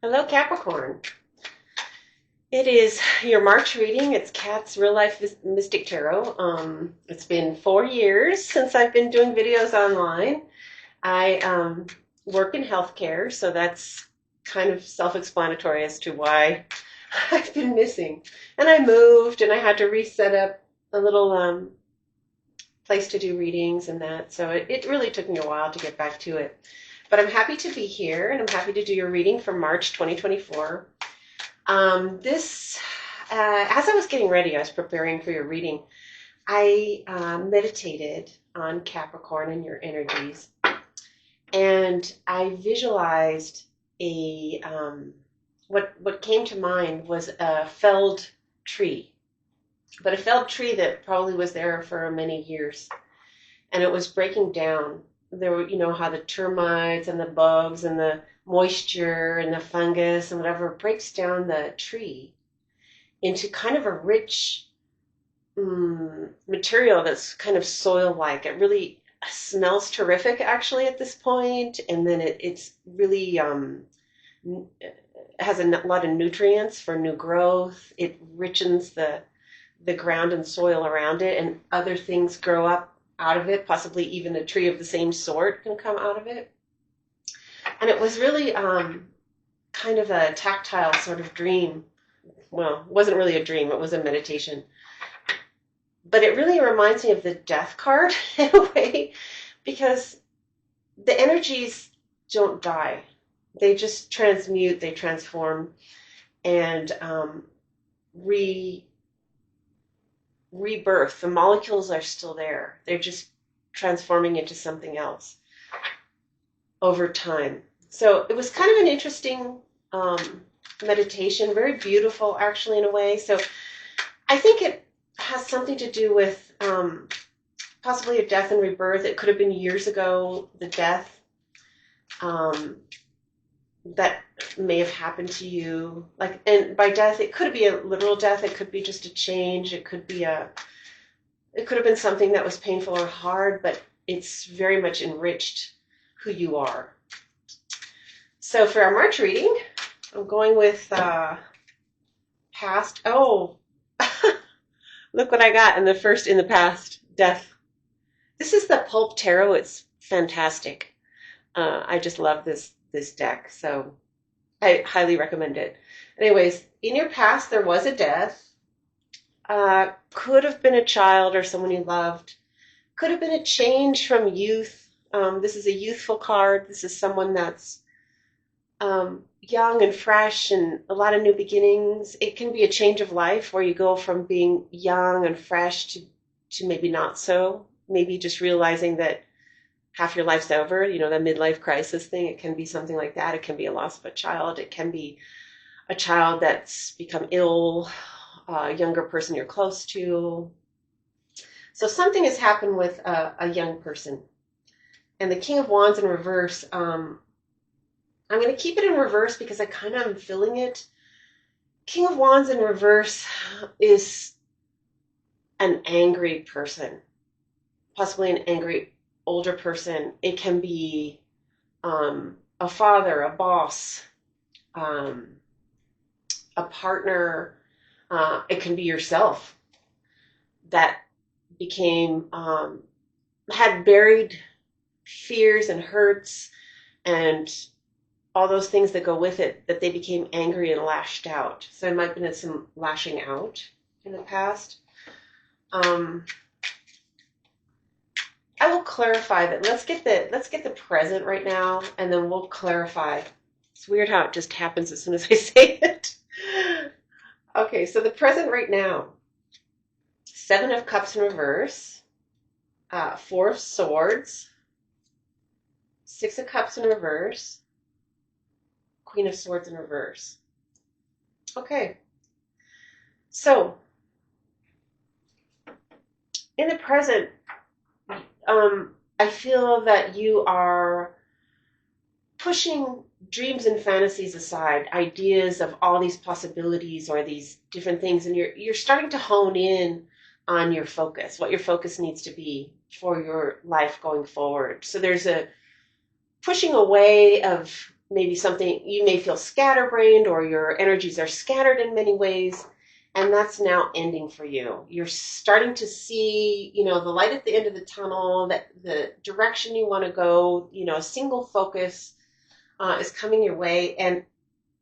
Hello, Capricorn. It is your March reading. It's Kat's Real Life Mystic Tarot. It's been 4 years since I've been doing videos online. I work in healthcare, so that's kind of self-explanatory as to why I've been missing. And I moved, and I had to reset up a little place to do readings and that. So it really took me a while to get back to it. But I'm happy to be here, and I'm happy to do your reading for March 2024. As I was getting ready, I was preparing for your reading. I meditated on Capricorn and your energies, and I visualized what came to mind was a felled tree, but a felled tree that probably was there for many years, and it was breaking down. There were, how the termites and the bugs and the moisture and the fungus and whatever breaks down the tree into kind of a rich material that's kind of soil-like. It really smells terrific actually at this point, and then it's really has a lot of nutrients for new growth. It richens the ground and soil around it, and other things grow up out of it. Possibly even a tree of the same sort can come out of it. And it was really kind of a tactile sort of dream. Well, it wasn't really a dream, it was a meditation. But it really reminds me of the death card in a way, because the energies don't die. They just transmute, they transform, and rebirth. The molecules are still there. They're just transforming into something else over time. So it was kind of an interesting meditation, very beautiful actually in a way. So I think it has something to do with possibly a death and rebirth. It could have been years ago, the death that may have happened to you. And by death, it could be a literal death. It could be just a change. It could have been something that was painful or hard, but it's very much enriched who you are. So for our March reading, I'm going with past. Oh, look what I got in the past, death. This is the PULP Tarot. It's fantastic. I just love this deck, so I highly recommend it. Anyways, in your past, there was a death. Could have been a child or someone you loved. Could have been a change from youth. This is a youthful card. This is someone that's young and fresh and a lot of new beginnings. It can be a change of life where you go from being young and fresh to maybe not so. Maybe just realizing that half your life's over, the midlife crisis thing. It can be something like that. It can be a loss of a child. It can be a child that's become ill, a younger person you're close to. So something has happened with a young person. And the King of Wands in reverse, I'm going to keep it in reverse because I kind of am feeling it. King of Wands in reverse is an angry person, possibly an angry older person. It can be a father, a boss, a partner. It can be yourself that became, had buried fears and hurts and all those things that go with it, that they became angry and lashed out. So there might have been some lashing out in the past. I will clarify that. Let's get the present right now, and then we'll clarify. It's weird how it just happens as soon as I say it. Okay, so the present right now. 7 of Cups in reverse, 4 of Swords, 6 of Cups in reverse, Queen of Swords in reverse. Okay, so in the present, I feel that you are pushing dreams and fantasies aside, ideas of all these possibilities or these different things, and you're starting to hone in on your focus, what your focus needs to be for your life going forward. So there's a pushing away of maybe something, you may feel scatterbrained or your energies are scattered in many ways. And that's now ending for you. You're starting to see, the light at the end of the tunnel, that the direction you want to go, a single focus is coming your way. And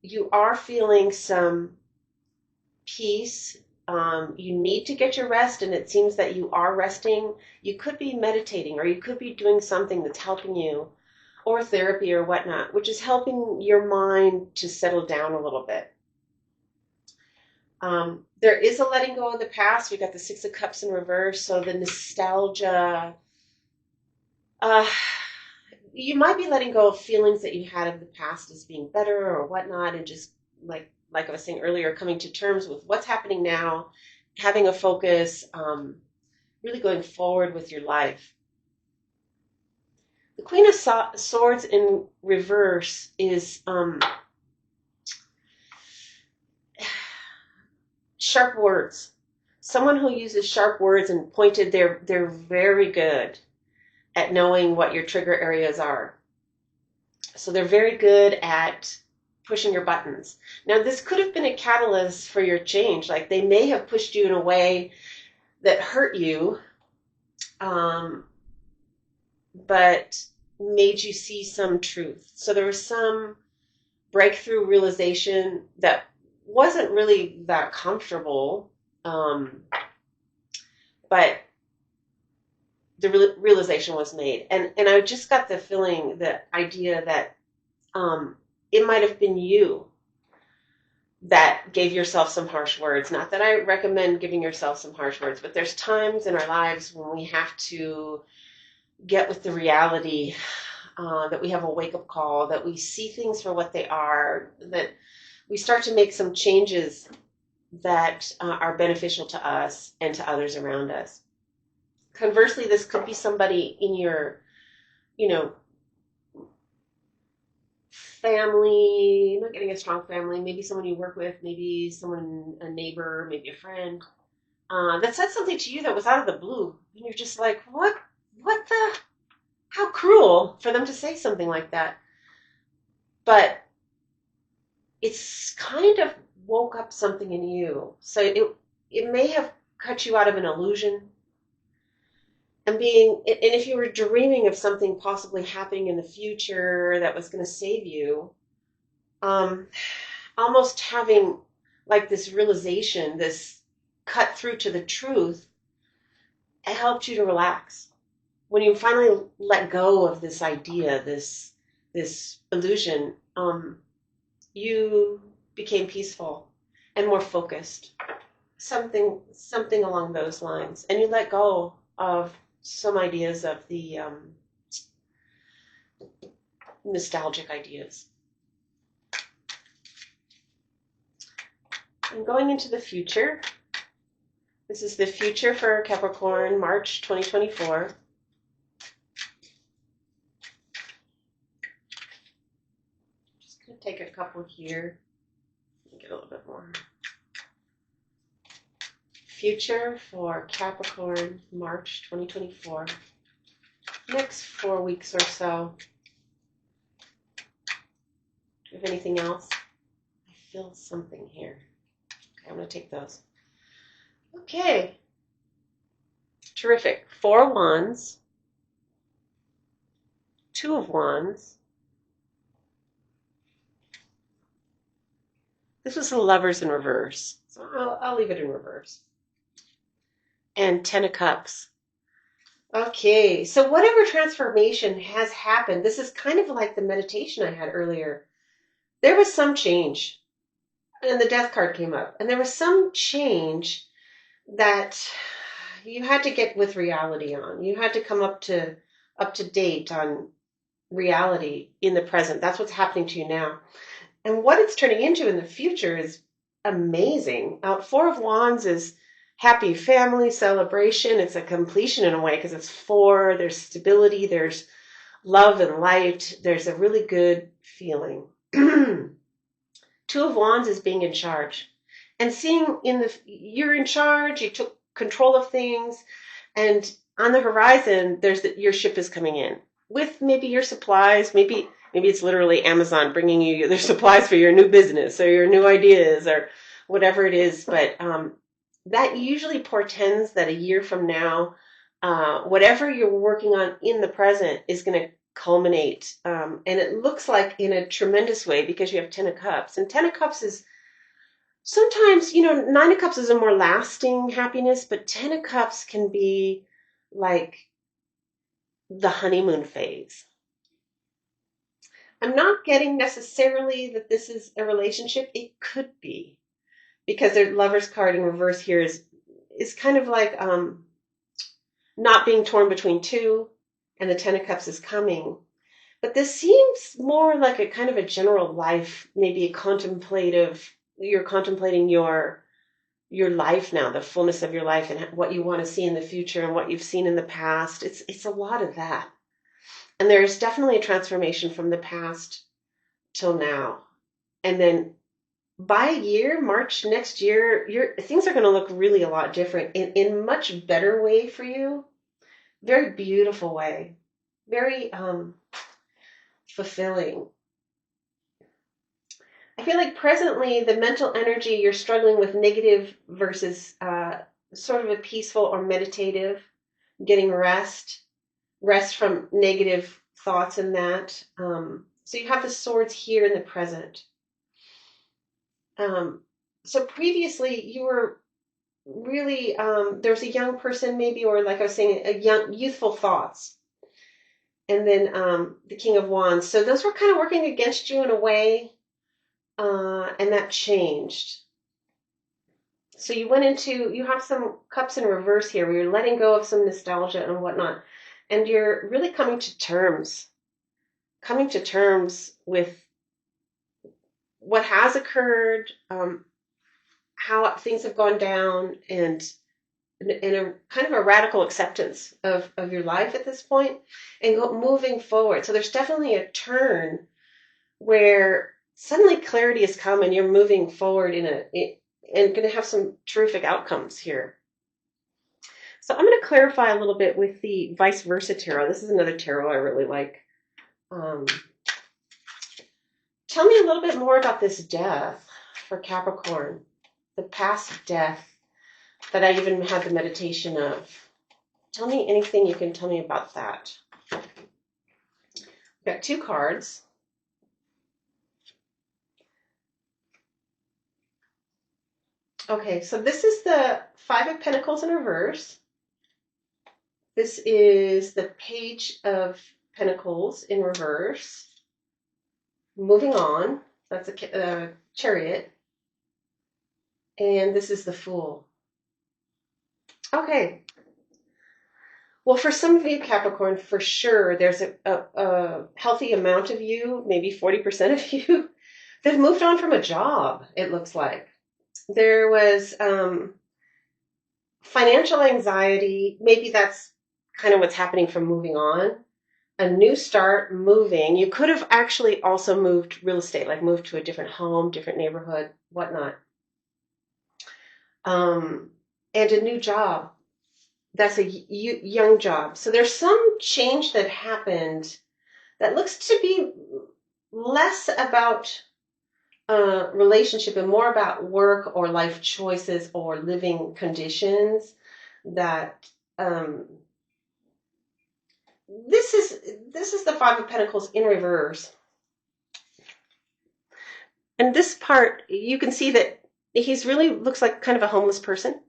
you are feeling some peace. You need to get your rest, and it seems that you are resting. You could be meditating, or you could be doing something that's helping you, or therapy or whatnot, which is helping your mind to settle down a little bit. There is a letting go of the past. We got the Six of Cups in reverse, so the nostalgia. You might be letting go of feelings that you had of the past as being better or whatnot, and just like I was saying earlier, coming to terms with what's happening now, having a focus, really going forward with your life. The Queen of Swords in reverse is sharp words. Someone who uses sharp words and pointed, they're very good at knowing what your trigger areas are. So they're very good at pushing your buttons. Now, this could have been a catalyst for your change. Like, they may have pushed you in a way that hurt you, but made you see some truth. So there was some breakthrough realization that wasn't really that comfortable, but the realization was made. And I just got the feeling, the idea that it might have been you that gave yourself some harsh words. Not that I recommend giving yourself some harsh words, but there's times in our lives when we have to get with the reality, that we have a wake-up call, that we see things for what they are, that we start to make some changes that are beneficial to us and to others around us. Conversely, this could be somebody in your, family, not getting a strong family, maybe someone you work with, maybe someone, a neighbor, maybe a friend, that said something to you that was out of the blue. And you're just like, how cruel for them to say something like that. But it's kind of woke up something in you. So it may have cut you out of an illusion. And if you were dreaming of something possibly happening in the future that was going to save you, almost having like this realization, this cut through to the truth, it helped you to relax. When you finally let go of this idea, this illusion, you became peaceful and more focused. Something along those lines. And you let go of some ideas of the nostalgic ideas. And going into the future, this is the future for Capricorn, March 2024. Just going to take a couple here. Get a little bit more. Future for Capricorn, March 2024. Next 4 weeks or so. Do you have anything else? I feel something here. Okay, I'm going to take those. Okay. Terrific. 4 of Wands. 2 of Wands. This was the Lovers in reverse. So I'll leave it in reverse. And 10 of Cups. Okay, so whatever transformation has happened, this is kind of like the meditation I had earlier. There was some change. And the Death card came up. And there was some change that you had to get with reality on. You had to come up to date on reality in the present. That's what's happening to you now. And what it's turning into in the future is amazing. 4 of Wands is happy family celebration. It's a completion in a way because it's 4. There's stability. There's love and light. There's a really good feeling. 2 of Wands is being in charge. And seeing you're in charge. You took control of things. And on the horizon, your ship is coming in with maybe your supplies, maybe Maybe it's literally Amazon bringing you their supplies for your new business or your new ideas or whatever it is. But that usually portends that a year from now, whatever you're working on in the present is going to culminate. And it looks like in a tremendous way because you have 10 of Cups. And 10 of Cups is sometimes, 9 of Cups is a more lasting happiness, but 10 of Cups can be like the honeymoon phase. I'm not getting necessarily that this is a relationship. It could be because the Lover's card in reverse here is kind of like not being torn between two, and the 10 of Cups is coming. But this seems more like a kind of a general life, maybe a contemplative. You're contemplating your life now, the fullness of your life, and what you want to see in the future and what you've seen in the past. It's a lot of that. And there's definitely a transformation from the past till now. And then by a year, March next year, things are going to look really a lot different in much better way for you. Very beautiful way. Very fulfilling. I feel like presently the mental energy you're struggling with negative versus sort of a peaceful or meditative, getting rest from negative thoughts and that. So you have the swords here in the present. So previously you were really, there was a young person maybe, or like I was saying, a young, youthful thoughts. And then the King of Wands. So those were kind of working against you in a way, and that changed. So you have some Cups in reverse here where you're letting go of some nostalgia and whatnot. And you're really coming to terms with what has occurred, how things have gone down, and in a kind of a radical acceptance of your life at this point and moving forward. So there's definitely a turn where suddenly clarity has come and you're moving forward and going to have some terrific outcomes here. So I'm going to clarify a little bit with the vice versa tarot. This is another tarot I really like. Tell me a little bit more about this death for Capricorn, the past death that I even had the meditation of. Tell me anything you can tell me about that. I've got 2 cards. Okay, so this is the 5 of Pentacles in reverse. This is the Page of Pentacles in reverse. Moving on, that's a Chariot. And this is the Fool. Okay. Well, for some of you, Capricorn, for sure, there's a healthy amount of you, maybe 40% of you, that have moved on from a job, it looks like. There was financial anxiety. Maybe that's kind of what's happening from moving on. A new start, moving. You could have actually also moved real estate, like moved to a different home, different neighborhood, whatnot. And a new job. That's a young job. So there's some change that happened that looks to be less about relationship and more about work or life choices or living conditions. That this is the 5 of Pentacles in reverse. And this part, you can see that he's really looks like kind of a homeless person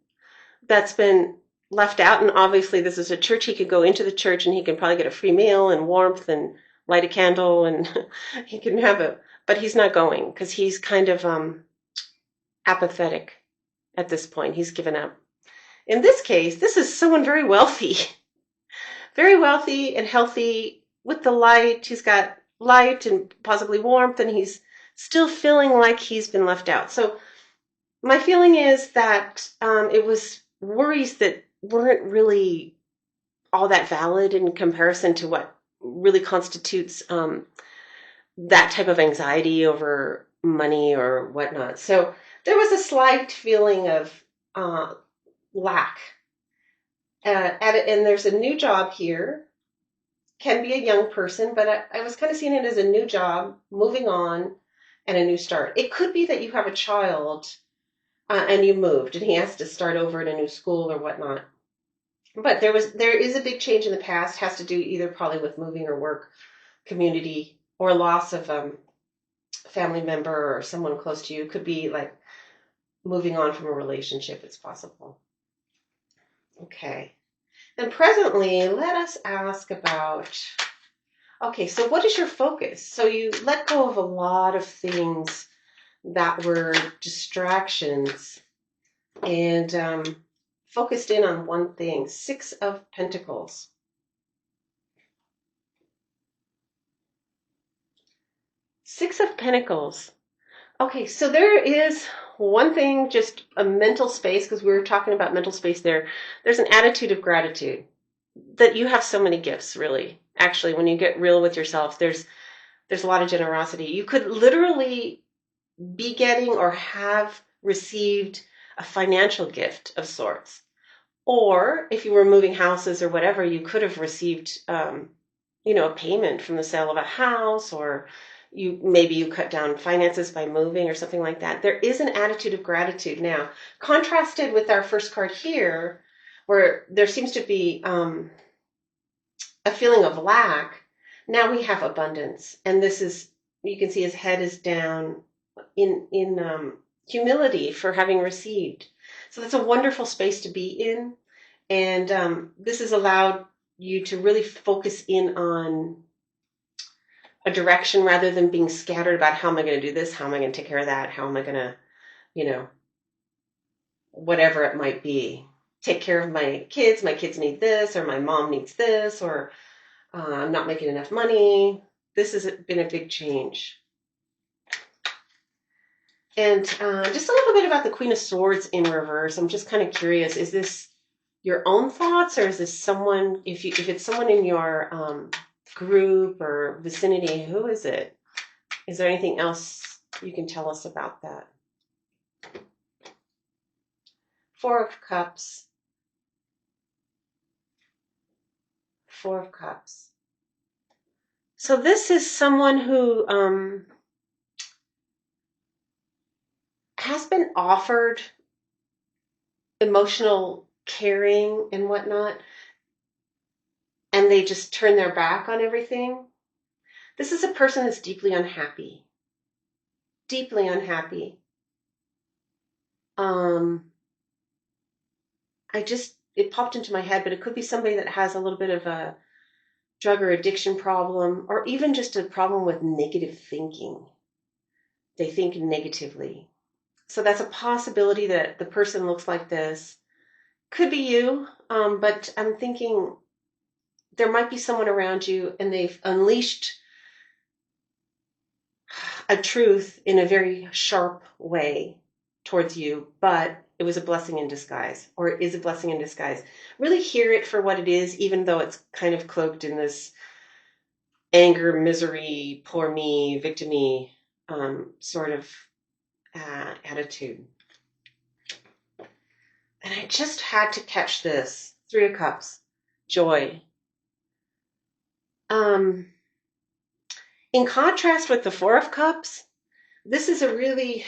that's been left out. And obviously this is a church. He could go into the church and he can probably get a free meal and warmth and light a candle and he can but he's not going because he's kind of apathetic at this point. He's given up. In this case, this is someone very wealthy and healthy with the light. He's got light and possibly warmth, and he's still feeling like he's been left out. So my feeling is that it was worries that weren't really all that valid in comparison to what really constitutes that type of anxiety over money or whatnot. So there was a slight feeling of lack. And there's a new job here. can be a young person, but I was kind of seeing it as a new job, moving on, and a new start. It could be that you have a child and you moved, and he has to start over in a new school or whatnot. But there is a big change in the past, has to do either probably with moving or work, community, or loss of family member or someone close to you. Could be like moving on from a relationship. It's possible. Okay. And presently, let us ask about, okay, so what is your focus? So you let go of a lot of things that were distractions and focused in on one thing. 6 of Pentacles. Six of Pentacles. Okay, so there is one thing, just a mental space, because we were talking about mental space there. There's an attitude of gratitude that you have so many gifts, really. Actually, when you get real with yourself, there's a lot of generosity. You could literally be getting or have received a financial gift of sorts. Or if you were moving houses or whatever, you could have received, a payment from the sale of a house, or maybe you cut down finances by moving or something like that. There is an attitude of gratitude now, contrasted with our first card here, where there seems to be a feeling of lack. Now we have abundance, and this is, you can see his head is down in humility for having received. So that's a wonderful space to be in, and this has allowed you to really focus in on a direction rather than being scattered about how am I going to do this, how am I going to take care of that, how am I going to, whatever it might be, take care of my kids need this, or my mom needs this, or I'm not making enough money. This has been a big change. And just a little bit about the Queen of Swords in reverse. I'm just kind of curious, is this your own thoughts, or is this someone, if it's someone in your group or vicinity, who is it? Is there anything else you can tell us about that? 4 of Cups. 4 of Cups. So this is someone who has been offered emotional caring and whatnot, and they just turn their back on everything. This is a person that's deeply unhappy. Deeply unhappy. It popped into my head, but it could be somebody that has a little bit of a drug or addiction problem, or even just a problem with negative thinking. They think negatively. So that's a possibility that the person looks like this. Could be you, but I'm thinking there might be someone around you and they've unleashed a truth in a very sharp way towards you, but it was a blessing in disguise, or it is a blessing in disguise. Really hear it for what it is, even though it's kind of cloaked in this anger, misery, poor me, victim-y sort of attitude. And I just had to catch this. 3 of Cups. Joy. In contrast with the 4 of Cups, this is a really,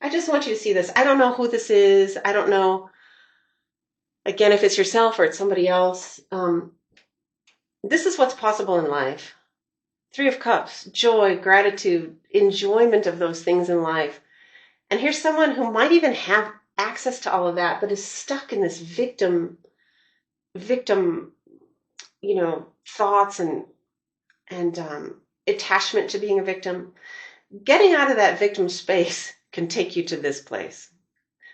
I just want you to see this. I don't know who this is. I don't know, again, if it's yourself or it's somebody else. This is what's possible in life. 3 of Cups, joy, gratitude, enjoyment of those things in life. And here's someone who might even have access to all of that, but is stuck in this victim, thoughts and attachment to being a victim. Getting out of that victim space can take you to this place.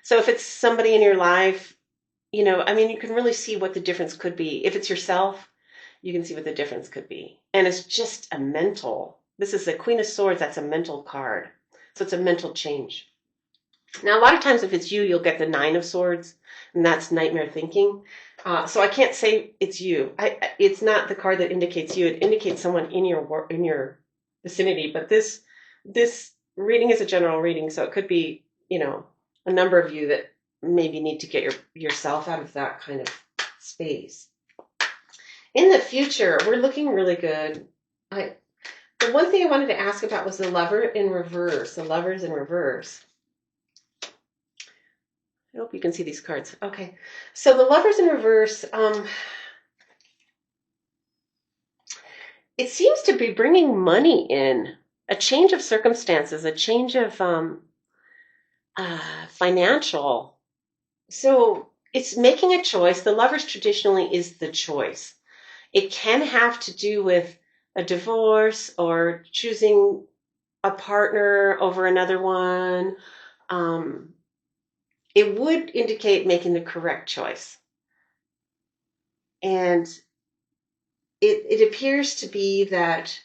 So if it's somebody in your life, you can really see what the difference could be. If it's yourself, you can see what the difference could be. And it's just a mental, this is the Queen of Swords, that's a mental card. So it's a mental change. Now, a lot of times if it's you, you'll get the 9 of Swords, and that's nightmare thinking. So I can't say it's you. It's not the card that indicates you. It indicates someone in your vicinity. But this reading is a general reading, so it could be, a number of you that maybe need to get yourself out of that kind of space. In the future, we're looking really good. I The one thing I wanted to ask about was the lover in reverse. The lovers in reverse. I hope you can see these cards. Okay. So the lovers in reverse, it seems to be bringing money in, a change of circumstances, a change of financial. So it's making a choice. The lovers traditionally is the choice. It can have to do with a divorce or choosing a partner over another one. Um, it would indicate making the correct choice. And it appears to be that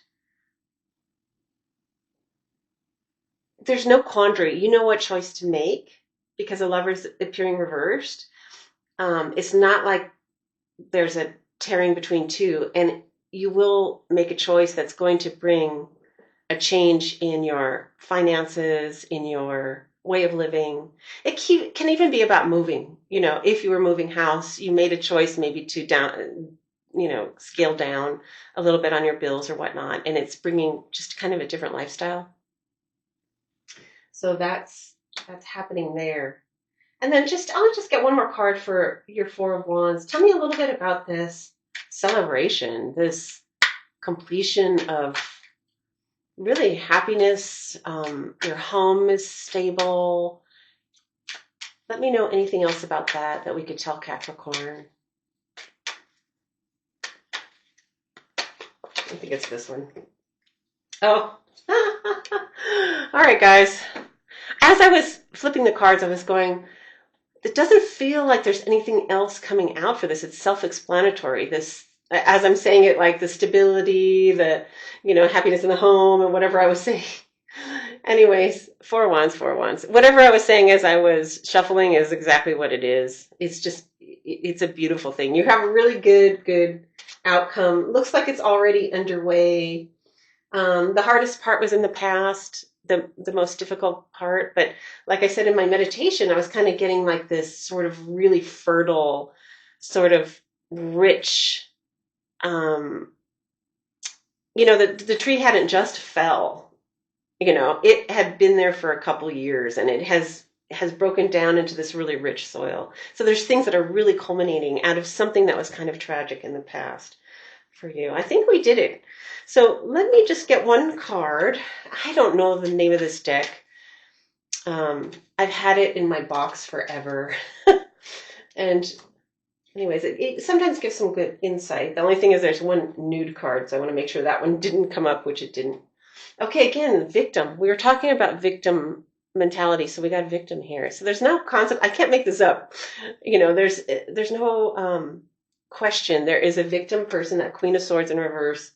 there's no quandary. You know what choice to make because the lover's appearing reversed. It's not like there's a tearing between two, and you will make a choice that's going to bring a change in your finances, in your way of living. Can even be about moving. If you were moving house, you made a choice maybe to scale down a little bit on your bills or whatnot, and it's bringing just kind of a different lifestyle. So that's happening there. And then I'll just get one more card for your Four of Wands. Tell me a little bit about this celebration, this completion of really happiness. Your home is stable. Let me know anything else about that we could tell Capricorn. I think it's this one. Oh. All right, guys. As I was flipping the cards, I was going, it doesn't feel like there's anything else coming out for this. It's self-explanatory. This, as I'm saying it, like the stability, the, happiness in the home and whatever I was saying. Anyways, Four Wands, Four Wands. Whatever I was saying as I was shuffling is exactly what it is. It's a beautiful thing. You have a really good outcome. Looks like it's already underway. The hardest part was in the past, the most difficult part. But like I said in my meditation, I was kind of getting like this sort of really fertile, sort of rich, the tree hadn't just fell. It had been there for a couple years, and it has broken down into this really rich soil. So there's things that are really culminating out of something that was kind of tragic in the past for you. I think we did it. So let me just get one card. I don't know the name of this deck. I've had it in my box forever. And anyways, it sometimes gives some good insight. The only thing is there's one nude card, so I want to make sure that one didn't come up, which it didn't. Okay, again, victim. We were talking about victim mentality, so we got victim here. So there's no concept. I can't make this up. There's no question. There is a victim person, that Queen of Swords in reverse,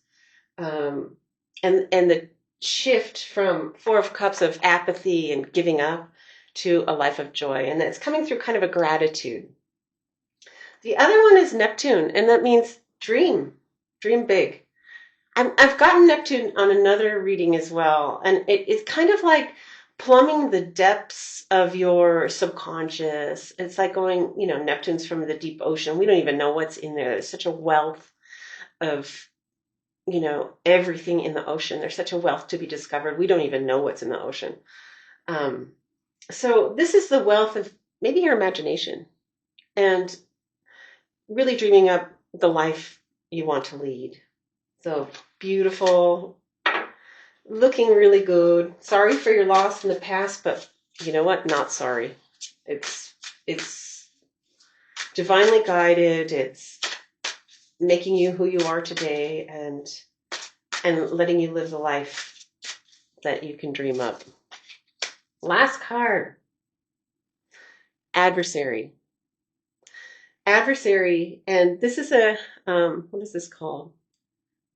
and the shift from Four of Cups of apathy and giving up to a life of joy, and it's coming through kind of a gratitude. The other one is Neptune, and that means dream big. I've gotten Neptune on another reading as well, and it's kind of like plumbing the depths of your subconscious. It's like going, Neptune's from the deep ocean. We don't even know what's in there. There's such a wealth of, everything in the ocean. There's such a wealth to be discovered. We don't even know what's in the ocean. So this is the wealth of maybe your imagination and really dreaming up the life you want to lead. So beautiful, looking really good. Sorry for your loss in the past, but you know what? Not sorry. It's divinely guided. It's making you who you are today and letting you live the life that you can dream up. Last card. Adversary. Adversary, and this is a what is this called?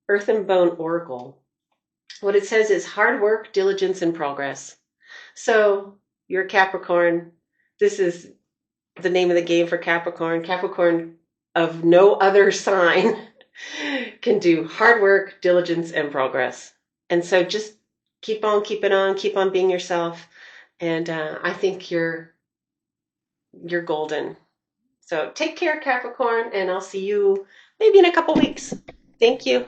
Earth and Bone Oracle. What it says is hard work, diligence, and progress. So you're a Capricorn. This is the name of the game for Capricorn. Capricorn of no other sign can do hard work, diligence, and progress. And so just keep on keeping on, keep on being yourself. And I think you're golden. So take care, Capricorn, and I'll see you maybe in a couple weeks. Thank you.